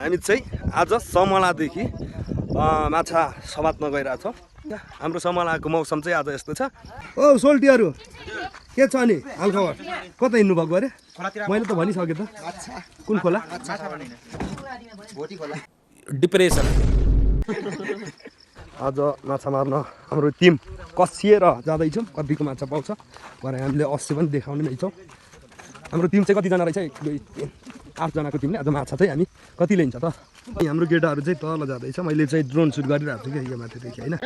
हामी चाहिँ आज समलादेखि माछा समात्न गइरहेछौँ। हाम्रो समलाको मौसम चाहिँ आज यस्तो छ। ओ सोल्टीहरू के छ नि हालखबर? कता हिँड्नु भएको अरे? मैले त भनिसकेँ त। कुन खोला? डिप्रेसन। आज माछा मार्न हाम्रो टिम कसिएर जाँदैछौँ। कतिको माछा पाउँछ भरे हामीले 80 पनि देखाउने नै छौँ। हाम्रो टिम चाहिँ कतिजना रहेछ? 1 2 3 8 जनाको टिमले आज माछा चाहिँ हामी कति लिन्छ त? हाम्रो केटाहरू चाहिँ तल जाँदैछ। मैले चाहिँ ड्रोन सुट गरिरहेको छु कि यो माथिदेखि हैन।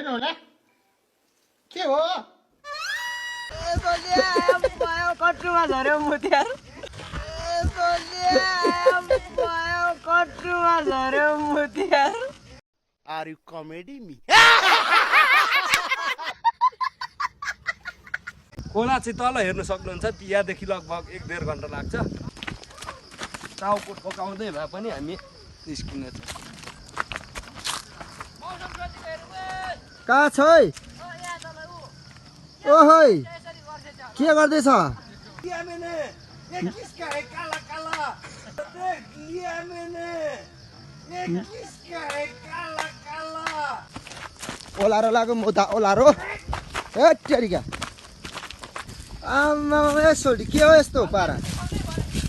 के हो? कट्टुमा झर्यो मुतियार। कट्टुमा झर्यो मुतियार। Are you comedy me? खोला चाहिँ तल हेर्न सक्नुहुन्छ। यहाँदेखि लगभग 1-1.5 घन्टा लाग्छ। टाउको ठोकाउँदै भए पनि हामी निस्किनेछ। कहाँ छ है? ओहै के गर्दैछ? ओलारो लाग्यो मुता ओलारो। ए टेरिका आमा सोल्टी के हो यस्तो पारा?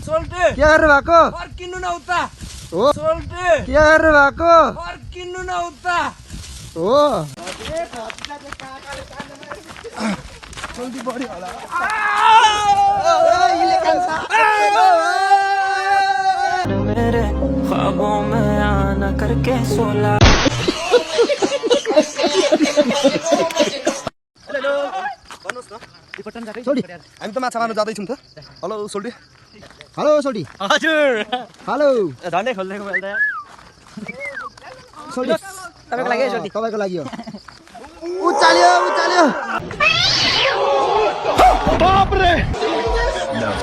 सोल्टे के गर्नु भएको? फर्किनु न उता। हो सोल्टे के गर्नु भएको? फर्किनु न उता। हो सोल्टी बढी होला। मेरे ख्वाबों में आना करके सोला। हामी त माछा मार्न जाँदैछौँ त। हेलो सोल्टी। हेलो सोल्टी। हजुर हेलो झन्डै खोल्दैको बेला सोल्टी तपाईँको लागि है सोल्टी। तपाईँको लागि हो। उचाल्यो उचाल्यो।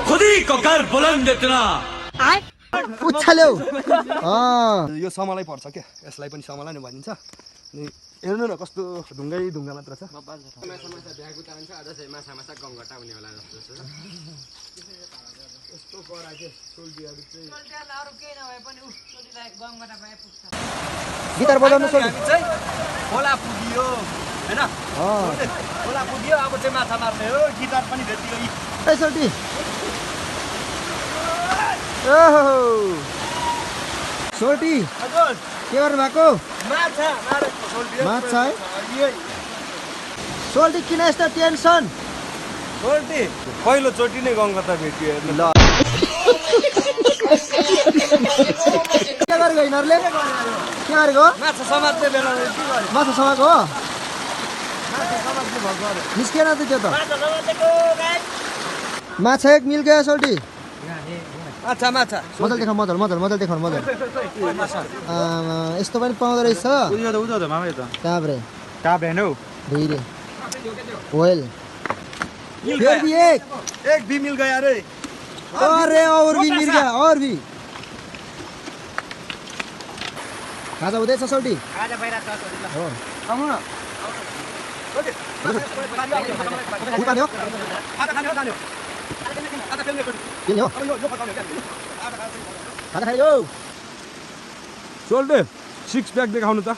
खुदी को कर बुलंद इतना। उचाल्यो। यो समलै पर्छ क्या। यसलाई पनि समला नै भनिन्छ। अनि हेर्नु न कस्तो ढुङ्गै ढुङ्गा मात्र छ। गिटार बजाउनु सोल्टी। हामी चाहिँ खोला पुगियो हैन? खोला पुगियो। अब चाहिँ माछा मार्ने हो। गिटार पनि भेटियो। ए सोल्टी ओहो सोल्टी हजुर के गर्नु भएको? माछा मारेको सोल्टी। माछा है? सोल्टी किन यस्तो टेन्सन? सोल्टी पहिलोचोटि नै गङ्गता भेटियो हेर्नु। ल के गरेको यिनीहरूले? के गरेको? माछा समात्ने बेला के गर्यो? माछा समाएको हो? माछा समात्ने भएको अरे। निस्केन त त्यो त। माछा एक मिल गयो सोल्टी। माछा माछा मजाले देखाउ मजाले मजाले मजाले देखाउनु मजाले। यस्तो पनि पाउँदो रहेछ। काब्रे ढिरे वेल फिर भी एक भी मिल गया रे। अरे और भी मिल गया और भी। खाजा हुँदैछ सोल्टी? हो खाउँ न। फुल खाने हो? किन हो? खाजा खायो। सोल्टे 6 प्याक देखाउनु त।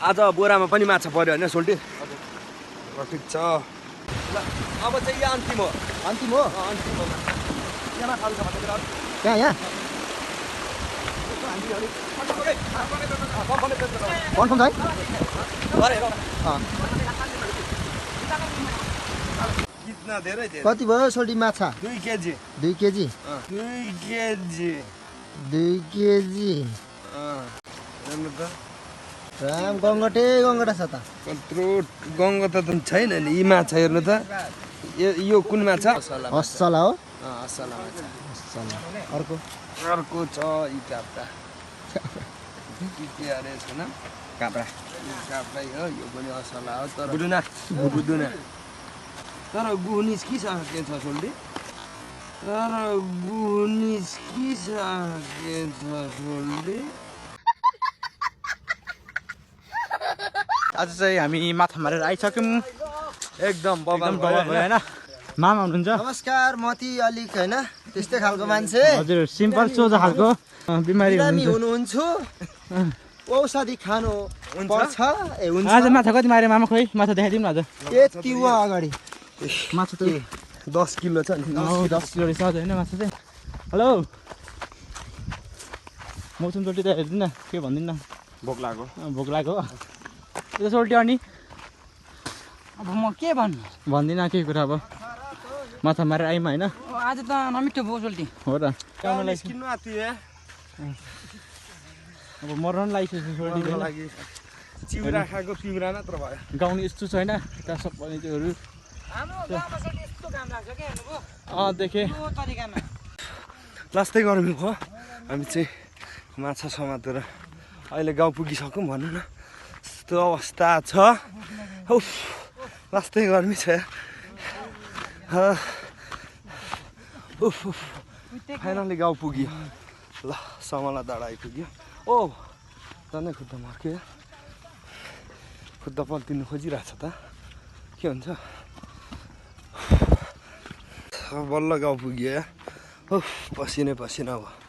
आज बोरामा पनि माछा पर्यो होइन सोल्टी? ठिक छ। ल अब चाहिँ यो अन्तिम हो। अन्तिम हो? अन्तिम हो। यहाँ माछा छ भने यहाँ यहाँ कन्फर्म छ है? कितना धेरै धेरै। कति भयो सोल्टी माछा? 2 केजी। 2 KG 2 KG 2 KG. हेर्नु त राम गङ्गटा छ त। कत्रो गङ्गटा त छैन नि। यी माछा हेर्नु त। यो कुन माछा? असला हो? असला माछा। असला अर्को अर्को छ यी काप्रा। के अरे छैन? काप्रा। काप्रै हो। यो पनि असला हो तर बुदुना। तर गुनिस के छ सोल्टी? तर गुनिस के छ सोल्टी? आज चाहिँ हामी माछा मारेर आइसक्यौँ एकदम एकदम डबल भयो होइन मामा हुनुहुन्छ नमस्कार मती अलिक होइन त्यस्तै खालको मान्छे हजुर सिम्पल सोझो खालको बिमारी बिरामी हुनुहुन्छ हुनुहुन्छ औषधि खानु पर्छ ए हुन्छ आज माछा कति मारे मामा खोइ माछा देखाइदिउँ न आज यति वा अगाडि माछा त 10 किलो छ नि 10 किलो रहेछ होइन माछा चाहिँ हेलो मौसम चोटि त हेरिदिनु न के भनिदिनु न भोक लाग्यो भोक लाग्यो त्यो सोल्टी अनि अब म के भन्नु भन्दिनँ केही कुरा अब माछा मारेर आइमा होइन आज त नमिठो भयो सोल्टी हो त किन्नु आतिए अब मर्न पनि लागिसकेको सोल्टी लागि चिउरा खाएको पिउरा मात्र भयो गाउँ यस्तो छैन त्यहाँ सबै त्योहरू हाम्रो गाउँमा सोल्टी यस्तो काम लाग्छ के हेर्नुको देखेँ यो तरिकामा लास्टै गर्मी भयो हामी चाहिँ माछा समातेर अहिले गाउँ पुगिसक्यौँ भनौँ न यस्तो अवस्था छ उफ लास्टै गर्मी छ उफ फाइनली गाउँ पुग्यो ल समला डाँडा आइपुग्यो ओ झन् खुट्टा मर्क्यो खुट्टा पल्टिनु खोजिरहेछ त के हुन्छ बल्ल गाउँ पुग्यो उफ पसिनै पसिना भयो